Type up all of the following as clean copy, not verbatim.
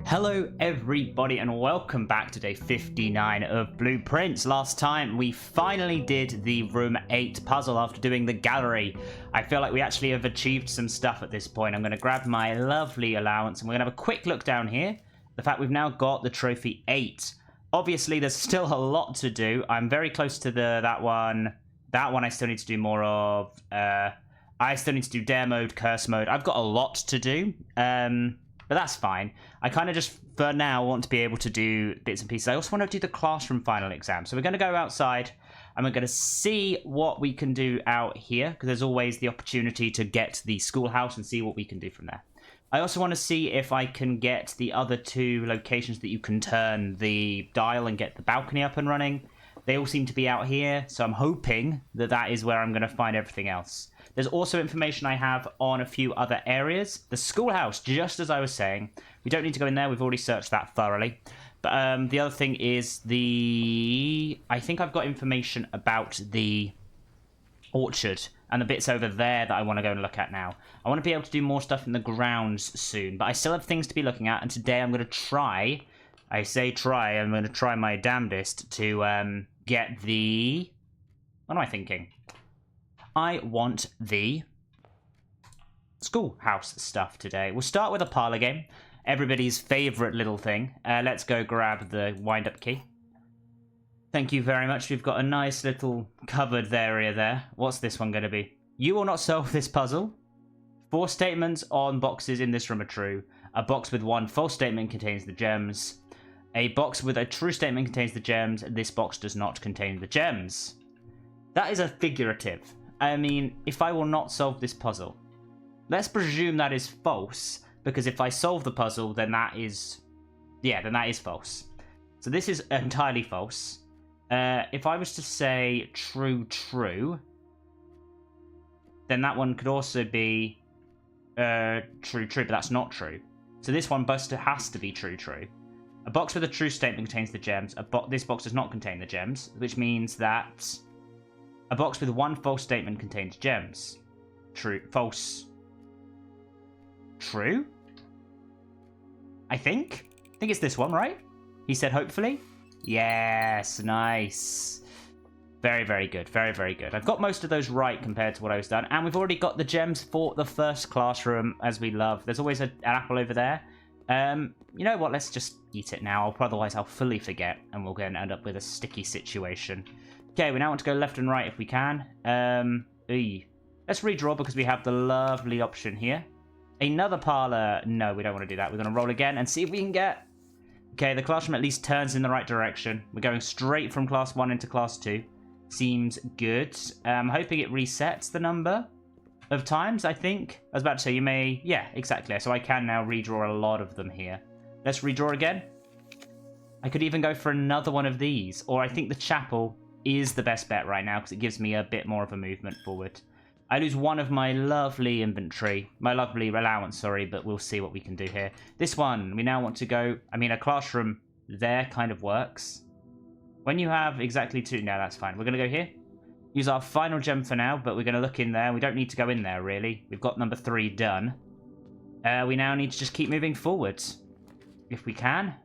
Hello everybody and welcome back to day 59 of Blueprints. Last time we finally did the room 8 puzzle after doing the gallery. I feel like we actually have achieved some stuff at this point. I'm going to grab my lovely allowance and we're going to have a quick look down here. The fact we've now got the trophy 8. Obviously there's still a lot to do. I'm very close to that one. That one I still need to do more of. I still need to do dare mode, curse mode. I've got a lot to do. But that's fine. I kind of just, for now, want to be able to do bits and pieces. I also want to do the classroom final exam. So we're going to go outside and we're going to see what we can do out here, because there's always the opportunity to get the schoolhouse and see what we can do from there. I also want to see if I can get the other two locations that you can turn the dial and get the balcony up and running. They all seem to be out here, so I'm hoping that that is where I'm going to find everything else. There's also information I have on a few other areas. The schoolhouse, just as I was saying. We don't need to go in there. We've already searched that thoroughly. But the other thing is I think I've got information about the orchard and the bits over there that I want to go and look at now. I want to be able to do more stuff in the grounds soon. But I still have things to be looking at. And today I'm going to try... I say try. I'm going to try my damnedest to get the... What am I thinking? I want the schoolhouse stuff today. We'll start with a parlor game. Everybody's favourite little thing. Let's go grab the wind-up key. Thank you very much. We've got a nice little covered area there. What's this one going to be? You will not solve this puzzle. 4 statements on boxes in this room are true. A box with 1 false statement contains the gems. A box with a true statement contains the gems. This box does not contain the gems. That is a figurative. I mean, if I will not solve this puzzle, let's presume that is false, because if I solve the puzzle, then that is... Yeah, then that is false. So this is entirely false. If I was to say true, true, then that one could also be true, true, but that's not true. So this one has to be true, true. A box with a true statement contains the gems. This box does not contain the gems, which means that... A box with 1 false statement contains gems. True. False. True? I think it's this one, right? He said hopefully? Yes, nice. Very, very good. Very, very good. I've got most of those right compared to what I was done. And we've already got the gems for the first classroom, as we love. There's always an apple over there. You know what? Let's just eat it now. Otherwise, I'll fully forget. And we're going to end up with a sticky situation. Okay, we now want to go left and right if we can. Let's redraw because we have the lovely option here. Another parlor. No, we don't want to do that. We're going to roll again and see if we can get... Okay, the classroom at least turns in the right direction. We're going straight from class 1 into class 2. Seems good. I'm hoping it resets the number of times, I think. I was about to say you may... Yeah, exactly. So I can now redraw a lot of them here. Let's redraw again. I could even go for another one of these. Or I think the chapel... is the best bet right now because it gives me a bit more of a movement forward. I lose one of my lovely inventory, my lovely allowance, sorry, but we'll see what we can do here. This one, we now want to go, I mean, a classroom there kind of works. When you have exactly 2, no, that's fine. We're going to go here, use our final gem for now, but we're going to look in there. We don't need to go in there, really. We've got number 3 done. We now need to just keep moving forwards, if we can.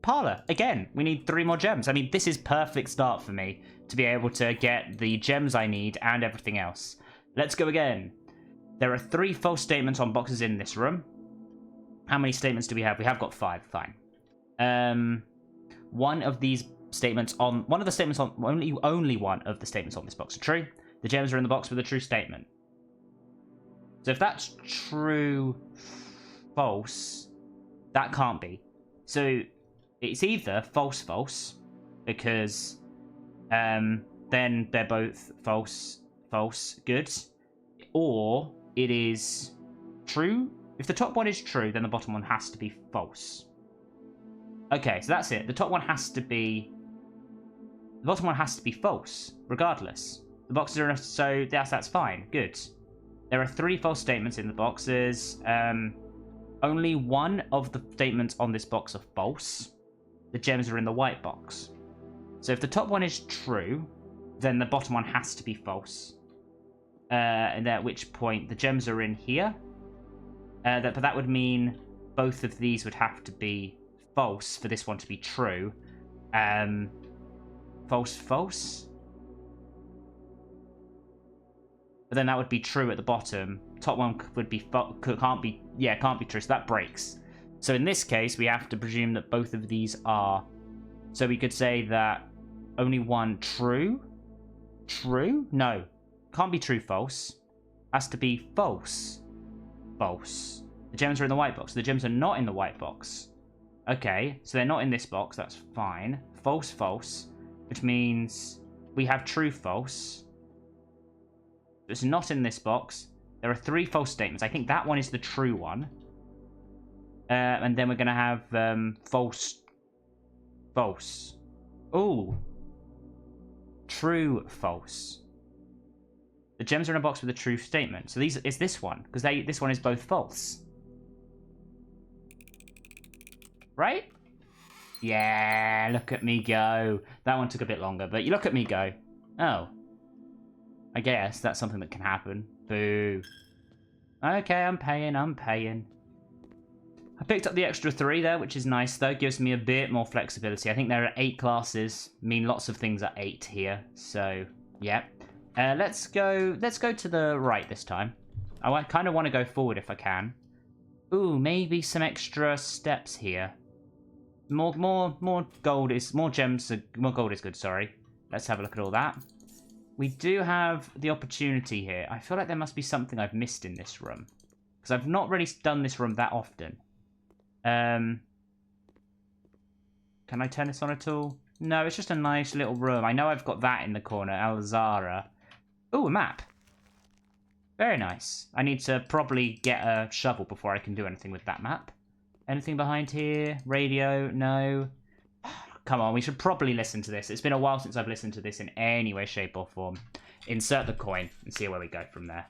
Parlor. Again, we need 3 more gems. I mean, this is perfect start for me to be able to get the gems I need and everything else. Let's go again. There are 3 false statements on boxes in this room. How many statements do we have? We have got 5. Fine. One of these statements on... One of the statements on... Only one of the statements on this box are true. The gems are in the box with a true statement. So if that's true, false, that can't be. So... It's either false, false, because then they're both false, false, good, or it is true. If the top one is true, then the bottom one has to be false. Okay, so that's it. The top one has to be... The bottom one has to be false, regardless. The boxes are... So that's fine. Good. There are 3 false statements in the boxes. Only one of the statements on this box are false. The gems are in the white box. So if the top one is true, then the bottom one has to be false. And at which point the gems are in here. But that would mean both of these would have to be false for this one to be true. False, false. But then that would be true at the bottom. Top one would be can't be true. So that breaks. So in this case, we have to presume that both of these are. So we could say that only one true. True? No, can't be true. False. Has to be false. False. The gems are in the white box. The gems are not in the white box. Okay, so they're not in this box. That's fine. False, false, which means we have true, false. It's not in this box. There are 3 false statements. I think that one is the true one. And then we're going to have false, false. Ooh. True, false. The gems are in a box with a true statement. So it's this one, because this one is both false. Right? Yeah, look at me go. That one took a bit longer, but you look at me go. Oh. I guess that's something that can happen. Boo. Okay, I'm paying. I picked up the extra 3 there, which is nice, though. Gives me a bit more flexibility. I think there are 8 classes. Mean lots of things are 8 here. So, yeah. Let's go to the right this time. I kind of want to go forward if I can. Ooh, maybe some extra steps here. More gold is more gems. More gold is good. Sorry. Let's have a look at all that. We do have the opportunity here. I feel like there must be something I've missed in this room because I've not really done this room that often. Can I turn this on at all? No, it's just a nice little room. I know I've got that in the corner. Alzara. Ooh, a map. Very nice. I need to probably get a shovel before I can do anything with that map. Anything behind here? Radio? No. Come on, we should probably listen to this. It's been a while since I've listened to this in any way, shape, or form. Insert the coin and see where we go from there.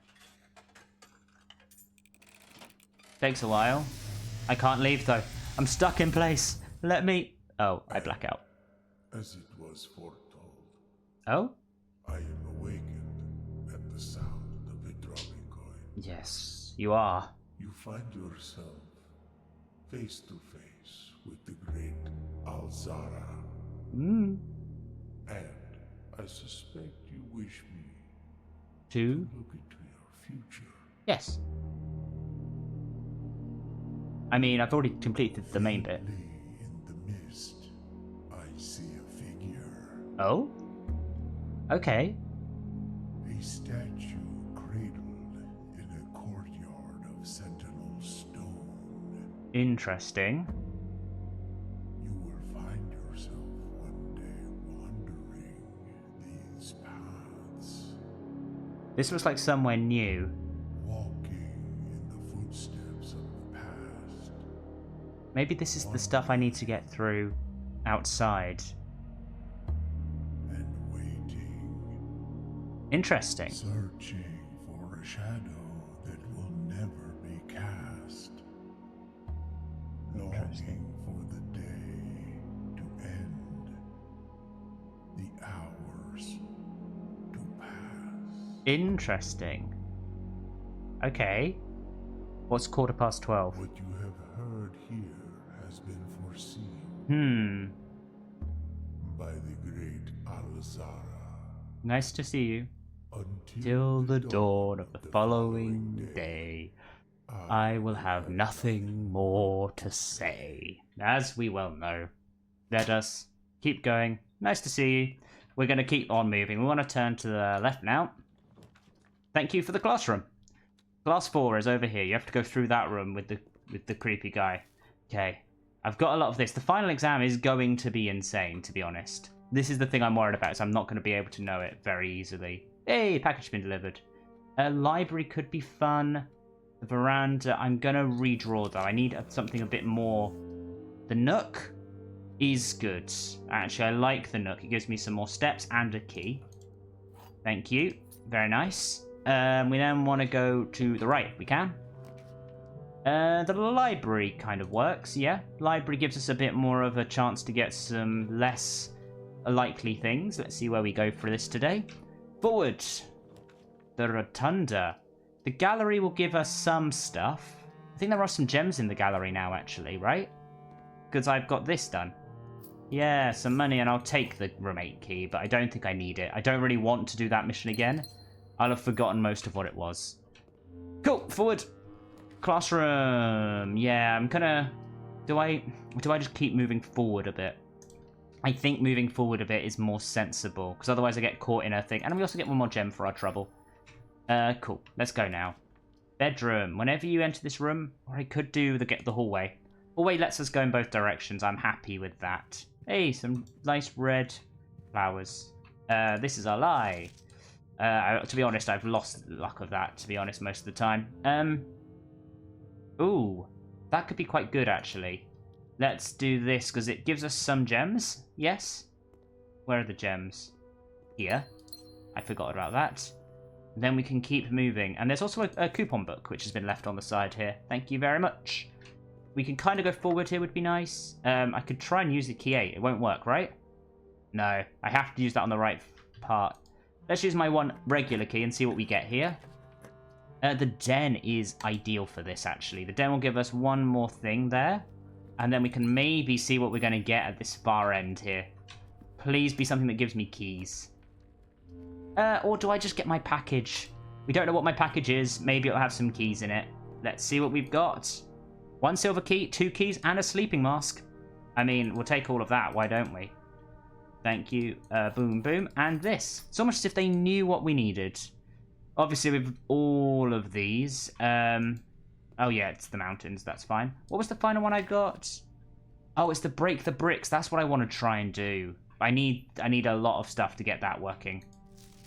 Takes a while. I can't leave, though. I'm stuck in place. Let me... Oh, I black out. As it was foretold. Oh? I am awakened at the sound of a dropping coin. Yes, you are. You find yourself face to face with the great Alzara. And I suspect you wish me to look into your future. Yes. I mean, I've already completed the main bit. In the mist, I see a figure. Oh? Okay. A statue cradled in a courtyard of sentinel stone. Interesting. You will find yourself one day wandering these paths. This looks like somewhere new. Walking in the footsteps of the past. Maybe this is the stuff I need to get through outside. And waiting. Interesting. Searching for a shadow that will never be cast. Longing for the day to end. The hours to pass. Interesting. Okay. What's 12:15? What you have heard here has been foreseen. By the great Alzara. Nice to see you. Until Till the dawn of the following day, I will have nothing more to say. As we well know. Let us keep going. Nice to see you. We're going to keep on moving. We want to turn to the left now. Thank you for the classroom. Class 4 is over here. You have to go through that room with the creepy guy. Okay. I've got a lot of this. The final exam is going to be insane, to be honest. This is the thing I'm worried about, so I'm not going to be able to know it very easily. Hey, package been delivered. A library could be fun. The veranda, I'm going to redraw, though. I need something a bit more... The nook is good. Actually, I like the nook. It gives me some more steps and a key. Thank you. Very nice. We then want to go to the right. We can. The library kind of works, yeah. Library gives us a bit more of a chance to get some less likely things. Let's see where we go for this today. Forward. The rotunda. The gallery will give us some stuff. I think there are some gems in the gallery now, actually, right? Because I've got this done. Yeah, some money, and I'll take the remote key, but I don't think I need it. I don't really want to do that mission again. I'll have forgotten most of what it was. Cool, forward. Classroom. Yeah, I'm gonna... Do I just keep moving forward a bit? I think moving forward a bit is more sensible, because otherwise I get caught in a thing. And we also get one more gem for our trouble. Cool. Let's go now. Bedroom. Whenever you enter this room, or I could do the hallway. Hallway lets us go in both directions. I'm happy with that. Hey, some nice red flowers. This is a lie. To be honest, I've lost luck of that, to be honest, most of the time. Ooh, that could be quite good, actually. Let's do this, because it gives us some gems. Yes? Where are the gems? Here. I forgot about that. Then we can keep moving. And there's also a coupon book, which has been left on the side here. Thank you very much. We can kind of go forward here, would be nice. I could try and use the key 8. It won't work, right? No, I have to use that on the right part. Let's use my one regular key and see what we get here. The den is ideal for this, actually. The den will give us one more thing there. And then we can maybe see what we're going to get at this far end here. Please be something that gives me keys. Or do I just get my package? We don't know what my package is. Maybe it'll have some keys in it. Let's see what we've got. 1 silver key, 2 keys, and a sleeping mask. I mean, we'll take all of that. Why don't we? Thank you. Boom, boom. And this. It's almost as if they knew what we needed. Obviously, with all of these. Oh, yeah, it's the mountains. That's fine. What was the final one I got? Oh, it's the break the bricks. That's what I want to try and do. I need a lot of stuff to get that working.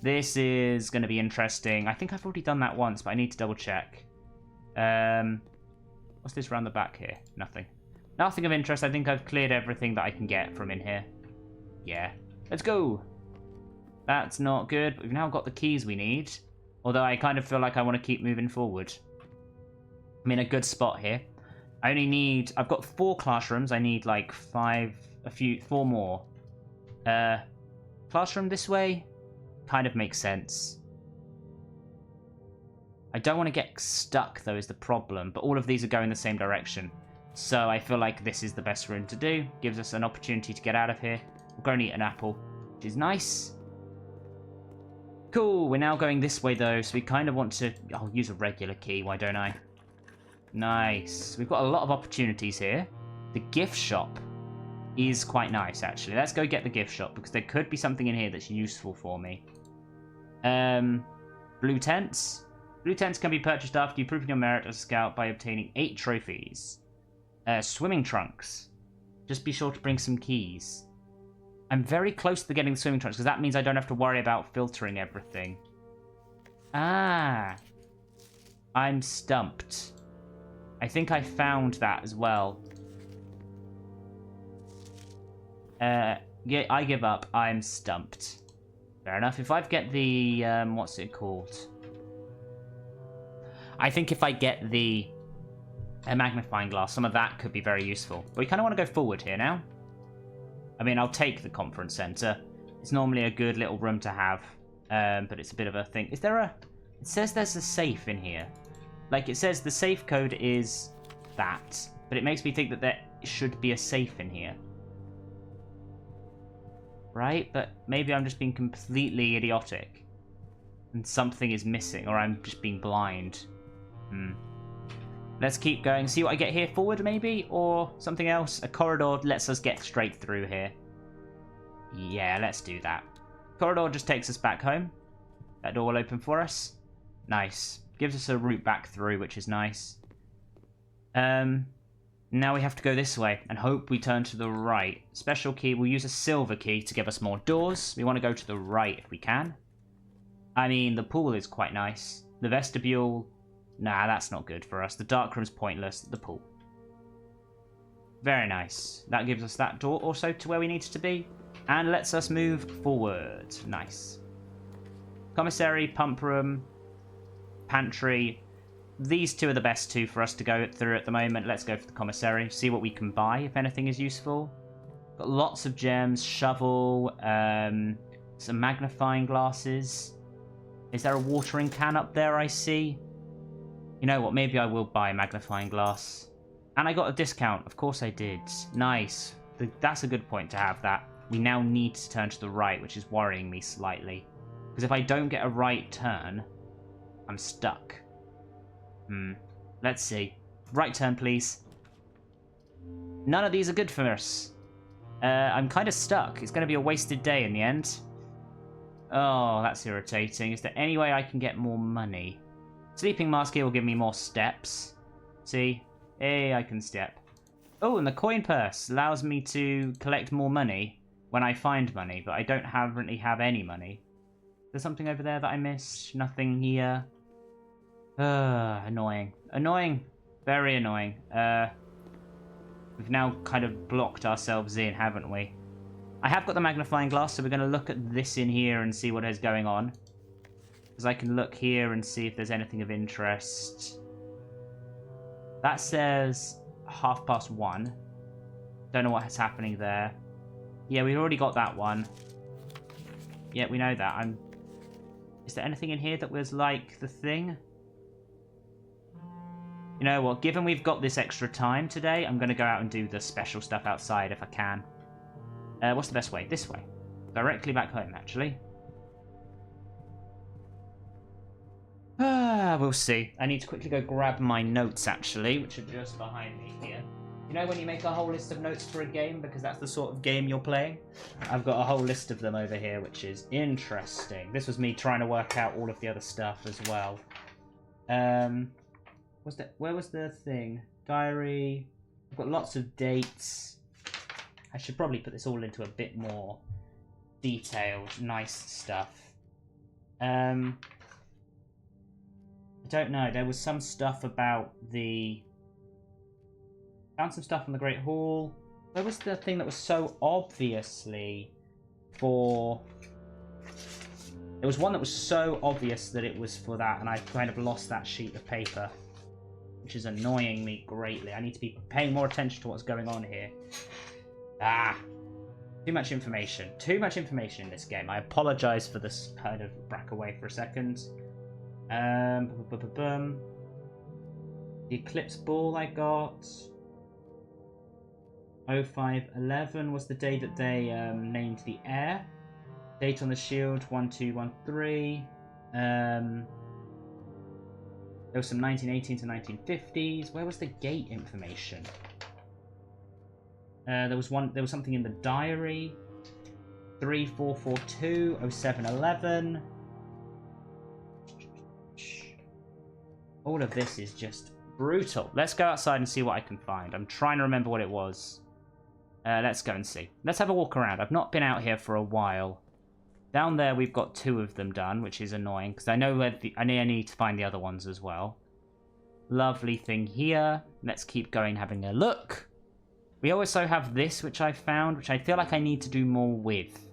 This is going to be interesting. I think I've already done that once, but I need to double check. What's this around the back here? Nothing. Nothing of interest. I think I've cleared everything that I can get from in here. Yeah. Let's go. That's not good, but we've now got the keys we need. Although I kind of feel like I want to keep moving forward. I'm in a good spot here. I've got 4 classrooms. I need like 4 more. Classroom this way kind of makes sense. I don't want to get stuck, though, is the problem. But all of these are going the same direction. So I feel like this is the best room to do. Gives us an opportunity to get out of here. We'll go and eat an apple, which is nice. Cool, we're now going this way, though. So we kind of want to... I'll use a regular key, why don't I? Nice. We've got a lot of opportunities here. The gift shop is quite nice, actually. Let's go get the gift shop, because there could be something in here that's useful for me. Blue tents. Blue tents can be purchased after you prove your merit as a scout by obtaining 8 trophies. Swimming trunks. Just be sure to bring some keys. I'm very close to getting the swimming trunks, because that means I don't have to worry about filtering everything. Ah. I'm stumped. I think I found that as well. Yeah, I give up. I'm stumped. Fair enough. If I get the... what's it called? I think if I get the magnifying glass, some of that could be very useful. But we kind of want to go forward here now. I mean, I'll take the conference center. It's normally a good little room to have. But it's a bit of a thing. Is there a... It says there's a safe in here. Like, it says the safe code is that. But it makes me think that there should be a safe in here. Right? But maybe I'm just being completely idiotic. And something is missing. Or I'm just being blind. Let's keep going. See what I get here forward, maybe? Or something else? A corridor lets us get straight through here. Yeah, let's do that. Corridor just takes us back home. That door will open for us. Nice. Gives us a route back through, which is nice. Now we have to go this way and hope we turn to the right. Special key. We'll use a silver key to give us more doors. We want to go to the right if we can. I mean, the pool is quite nice. The vestibule... Nah, that's not good for us. The dark room's pointless. The pool. Very nice. That gives us that door also to where we need to be. And lets us move forward. Nice. Commissary, pump room, pantry. These 2 are the best 2 for us to go through at the moment. Let's go for the commissary. See what we can buy, if anything is useful. Got lots of gems. Shovel. Some magnifying glasses. Is there a watering can up there, I see? You know what? Maybe I will buy a magnifying glass. And I got a discount. Of course I did. Nice. That's a good point to have that. We now need to turn to the right, which is worrying me slightly. Because if I don't get a right turn, I'm stuck. Let's see. Right turn, please. None of these are good for us. I'm kind of stuck. It's going to be a wasted day in the end. Oh, that's irritating. Is there any way I can get more money? Sleeping mask here will give me more steps. See? Hey, I can step. Oh, and the coin purse allows me to collect more money when I find money, but I don't currently have any money. There's something over there that I missed. Nothing here. Annoying. Annoying. Very annoying. We've now kind of blocked ourselves in, haven't we? I have got the magnifying glass, so we're going to look at this in here and see what is going on. Because I can look here and see if there's anything of interest. That says 1:30. Don't know what's happening there. Yeah, we've already got that one. Yeah, we know that. Is there anything in here that was like the thing? You know what? Given we've got this extra time today, I'm going to go out and do the special stuff outside if I can. What's the best way? This way. Directly back home, actually. We'll see. I need to quickly go grab my notes, actually, which are just behind me here. You know when you make a whole list of notes for a game, because that's the sort of game you're playing? I've got a whole list of them over here, which is interesting. This was me trying to work out all of the other stuff as well. Where was the thing? Diary. I've got lots of dates. I should probably put this all into a bit more detailed, nice stuff. I don't know. There was some stuff about the... Found some stuff in the Great Hall. Where was the thing that was so obviously for... There was one that was so obvious that it was for that, and I kind of lost that sheet of paper, which is annoying me greatly. I need to be paying more attention to what's going on here. Too much information. Too much information in this game. I apologise for this kind of back away for a second. The Eclipse Ball I got. 0511 was the day that they named the heir. Date on the shield 1213. There was some 1918 to 1950s. Where was the gate information? There was something in the diary. 3442 0711. All of this is just brutal. Let's go outside and see what I can find. I'm trying to remember what it was. Let's go and see. Let's have a walk around. I've not been out here for a while. Down there we've got 2 of them done, which is annoying because I know where I need to find the other ones as well. Lovely thing here. Let's keep going, having a look. We also have this, which I found, which I feel like I need to do more with.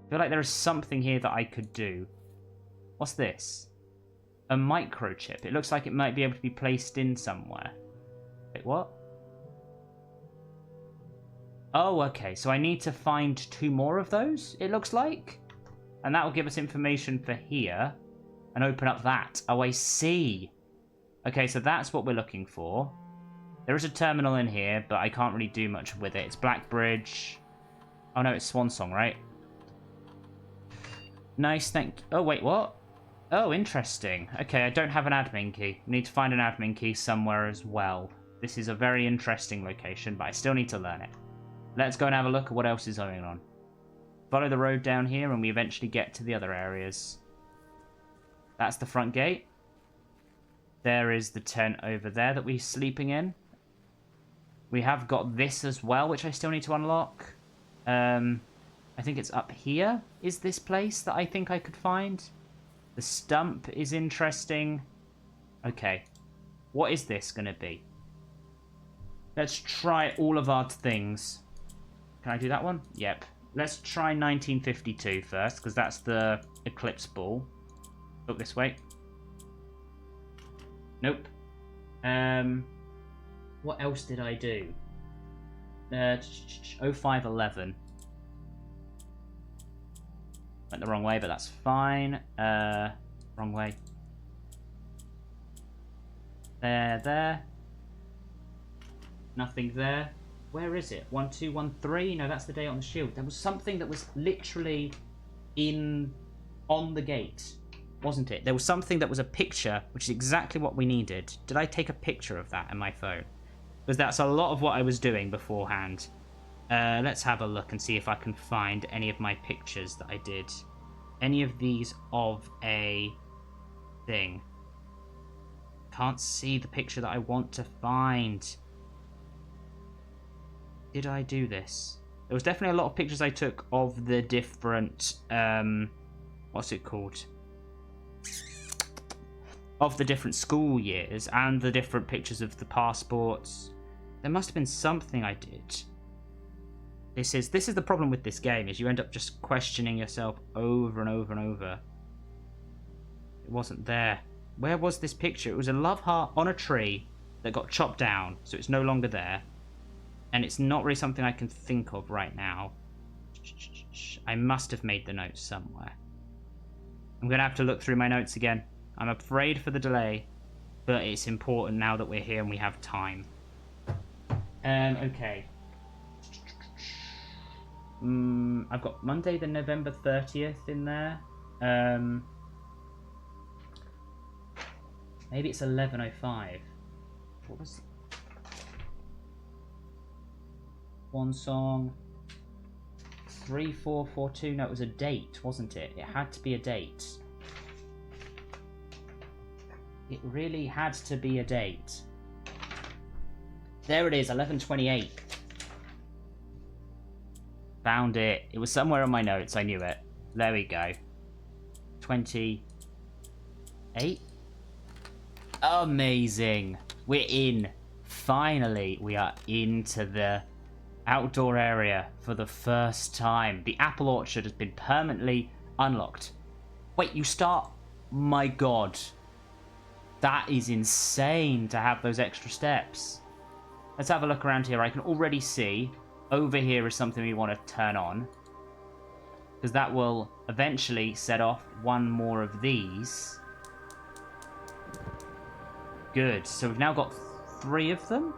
I feel like there is something here that I could do. What's this? A microchip. It looks like it might be able to be placed in somewhere. Wait, what? Oh, okay. So I need to find 2 more of those, it looks like. And that will give us information for here. And open up that. Oh, I see. Okay, so that's what we're looking for. There is a terminal in here, but I can't really do much with it. It's Black Bridge. Oh, no, it's Swansong, right? Nice, thank you. Oh, wait, what? Oh, interesting. Okay, I don't have an admin key. I need to find an admin key somewhere as well. This is a very interesting location, but I still need to learn it. Let's go and have a look at what else is going on. Follow the road down here, and we eventually get to the other areas. That's the front gate. There is the tent over there that we're sleeping in. We have got this as well, which I still need to unlock. I think it's up here, is this place that I think I could find. The stump is interesting. Okay. What is this going to be? Let's try all of our things. Can I do that one? Yep. Let's try 1952 first, because that's the Eclipse Ball. Look this way. Nope. What else did I do? 0511. Went the wrong way, but that's fine. Wrong way. There. Nothing there. Where is it? 1213? No, that's the date on the shield. There was something that was literally on the gate, wasn't it? There was something that was a picture, which is exactly what we needed. Did I take a picture of that in my phone? Because that's a lot of what I was doing beforehand. Let's have a look and see if I can find any of my pictures that I did. Any of these of a thing. Can't see the picture that I want to find. Did I do this? There was definitely a lot of pictures I took of the different, what's it called? Of the different school years and the different pictures of the passports. There must have been something I did. This is the problem with this game, is you end up just questioning yourself over and over and over. It wasn't there. Where was this picture? It was a love heart on a tree that got chopped down, so it's no longer there. And it's not really something I can think of right now. I must have made the notes somewhere. I'm going to have to look through my notes again. I'm afraid for the delay, but it's important now that we're here and we have time. Okay. I've got Monday the November 30th in there. Maybe it's 11:05. What was one song? 3442. No, it was a date, wasn't it? It had to be a date. It really had to be a date. There it is, 11:28. Found it. It was somewhere on my notes. I knew it. There we go. 28. Amazing. We're in. Finally, we are into the outdoor area for the first time. The apple orchard has been permanently unlocked. Wait, you start? My god. That is insane to have those extra steps. Let's have a look around here. I can already see over here is something we want to turn on, because that will eventually set off one more of these. Good. So we've now got 3 of them,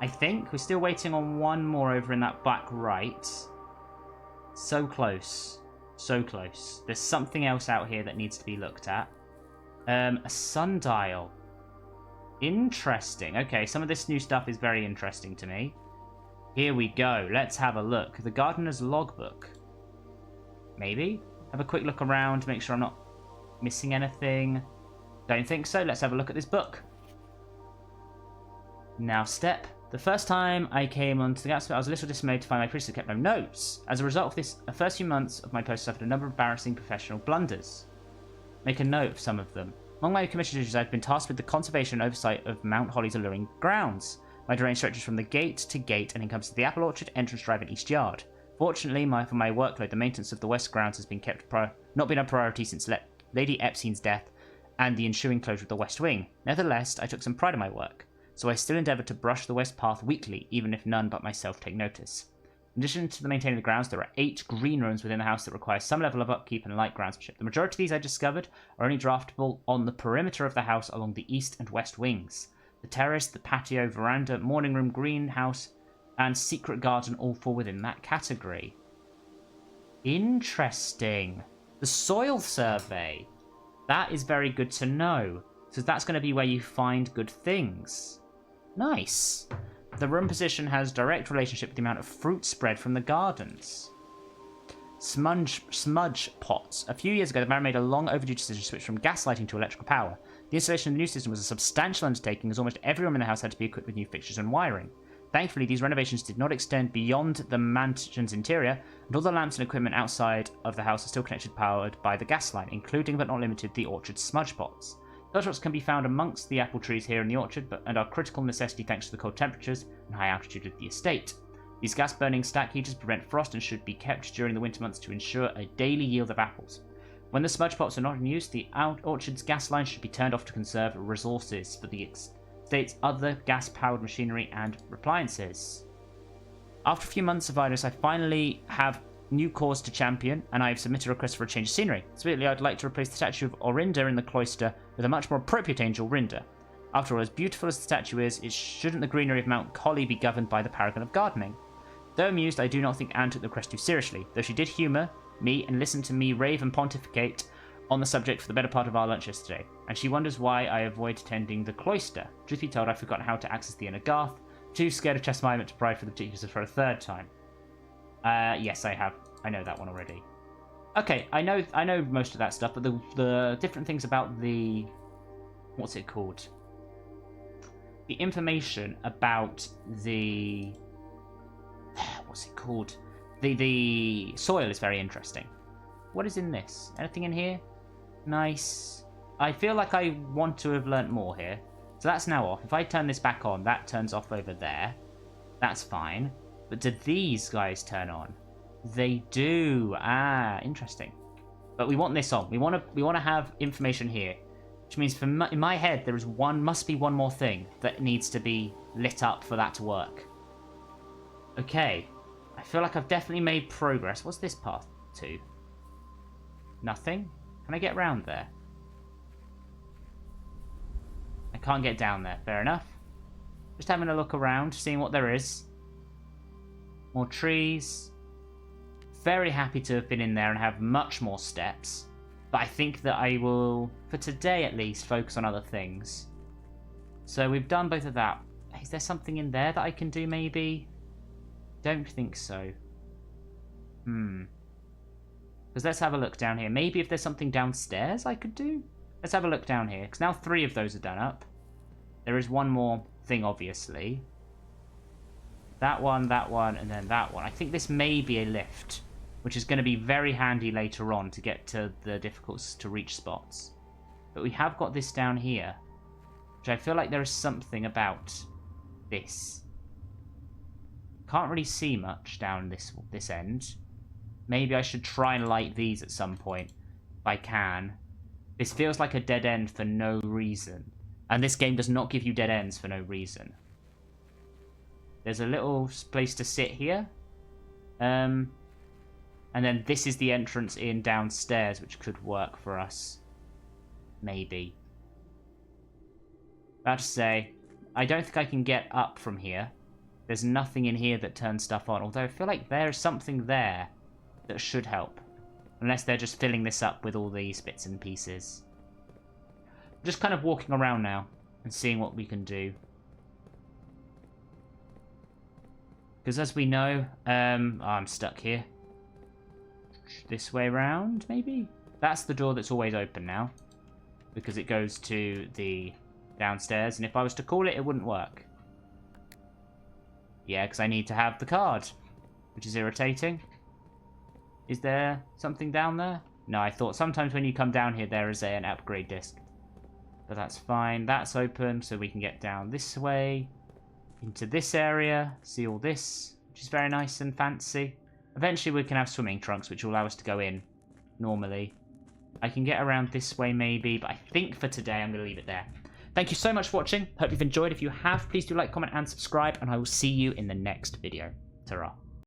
I think. We're still waiting on one more over in that back right. So close. So close. There's something else out here that needs to be looked at. A sundial. Interesting. Okay, some of this new stuff is very interesting to me. Here we go. Let's have a look. The gardener's logbook. Maybe? Have a quick look around, make sure I'm not missing anything. Don't think so. Let's have a look at this book. Now, step. The first time I came onto the Gaits, I was a little dismayed to find my priestess kept no notes. As a result of this, the first few months of my post suffered a number of embarrassing professional blunders. Make a note of some of them. Among my commission duties, I've been tasked with the conservation and oversight of Mount Holly's alluring grounds. My terrain stretches from the gate to gate and encompasses the apple orchard, entrance drive, and east yard. Fortunately, for my workload, the maintenance of the west grounds has been not been a priority since Lady Epstein's death and the ensuing closure of the west wing. Nevertheless, I took some pride in my work, so I still endeavour to brush the west path weekly, even if none but myself take notice. In addition to the maintaining the grounds, there are 8 green rooms within the house that require some level of upkeep and light groundsmanship. The majority of these I discovered are only draftable on the perimeter of the house along the east and west wings. The terrace, the patio, veranda, morning room, greenhouse, and secret garden all fall within that category. Interesting. The soil survey. That is very good to know. So that's going to be where you find good things. Nice. The room position has direct relationship with the amount of fruit spread from the gardens. Smudge pots. A few years ago, the man made a long overdue decision to switch from gas lighting to electrical power. The installation of the new system was a substantial undertaking, as almost every room in the house had to be equipped with new fixtures and wiring. Thankfully, these renovations did not extend beyond the mansion's interior, and all the lamps and equipment outside of the house are still connected powered by the gas line, including but not limited the orchard's smudge pots. Smudge pots can be found amongst the apple trees here in the orchard, and are critical necessity thanks to the cold temperatures and high altitude of the estate. These gas-burning stack heaters prevent frost and should be kept during the winter months to ensure a daily yield of apples. When the smudge pots are not in use, the orchard's gas line should be turned off to conserve resources for the estate's other gas-powered machinery and appliances. After a few months of idleness, I finally have new cause to champion, and I have submitted a request for a change of scenery. Specifically, I'd like to replace the statue of Orinda in the cloister with a much more appropriate angel, Rinda. After all, as beautiful as the statue is, shouldn't the greenery of Mount Collie be governed by the paragon of gardening? Though amused, I do not think Anne took the request too seriously, though she did humour me and listen to me rave and pontificate on the subject for the better part of our lunch yesterday, and she wonders why I avoid attending the cloister. Truth be told, I've forgotten how to access the inner garth, too scared of chastisement to pry for the teachers for a third time. Yes, I have. I know that one already. Okay, I know most of that stuff, but the different things about the... what's it called? The information about the... what's it called? The soil is very interesting. What is in this? Anything in here? Nice. I feel like I want to have learnt more here. So that's now off. If I turn this back on, that turns off over there. That's fine. But do these guys turn on? They do. Ah, interesting. But we want this on. We want to have information here, which means in my head there is must be one more thing that needs to be lit up for that to work. Okay. I feel like I've definitely made progress. What's this path to? Nothing? Can I get around there? I can't get down there. Fair enough. Just having a look around, seeing what there is. More trees. Very happy to have been in there and have much more steps. But I think that I will, for today at least, focus on other things. So we've done both of that. Is there something in there that I can do maybe? Don't think so. Because let's have a look down here. Maybe if there's something downstairs I could do? Let's have a look down here. Because now 3 of those are done up. There is one more thing, obviously. That one, and then that one. I think this may be a lift, which is going to be very handy later on to get to the difficult to reach spots. But we have got this down here, which I feel like there is something about this. Can't really see much down this end. Maybe I should try and light these at some point, if I can. This feels like a dead end for no reason. And this game does not give you dead ends for no reason. There's a little place to sit here. And then this is the entrance in downstairs, which could work for us. Maybe. About to say, I don't think I can get up from here. There's nothing in here that turns stuff on. Although I feel like there's something there that should help. Unless they're just filling this up with all these bits and pieces. Just kind of walking around now and seeing what we can do. Because as we know, I'm stuck here. This way around, maybe? That's the door that's always open now. Because it goes to the downstairs. And if I was to call it, it wouldn't work. Yeah, because I need to have the card. Which is irritating. Is there something down there? No, I thought sometimes when you come down here, there is an upgrade disc. But that's fine. That's open, so we can get down this way. Into this area. See all this, which is very nice and fancy. Eventually we can have swimming trunks, which will allow us to go in normally. I can get around this way maybe, but I think for today I'm going to leave it there. Thank you so much for watching. Hope you've enjoyed. If you have, please do like, comment, and subscribe, and I will see you in the next video. Ta-ra.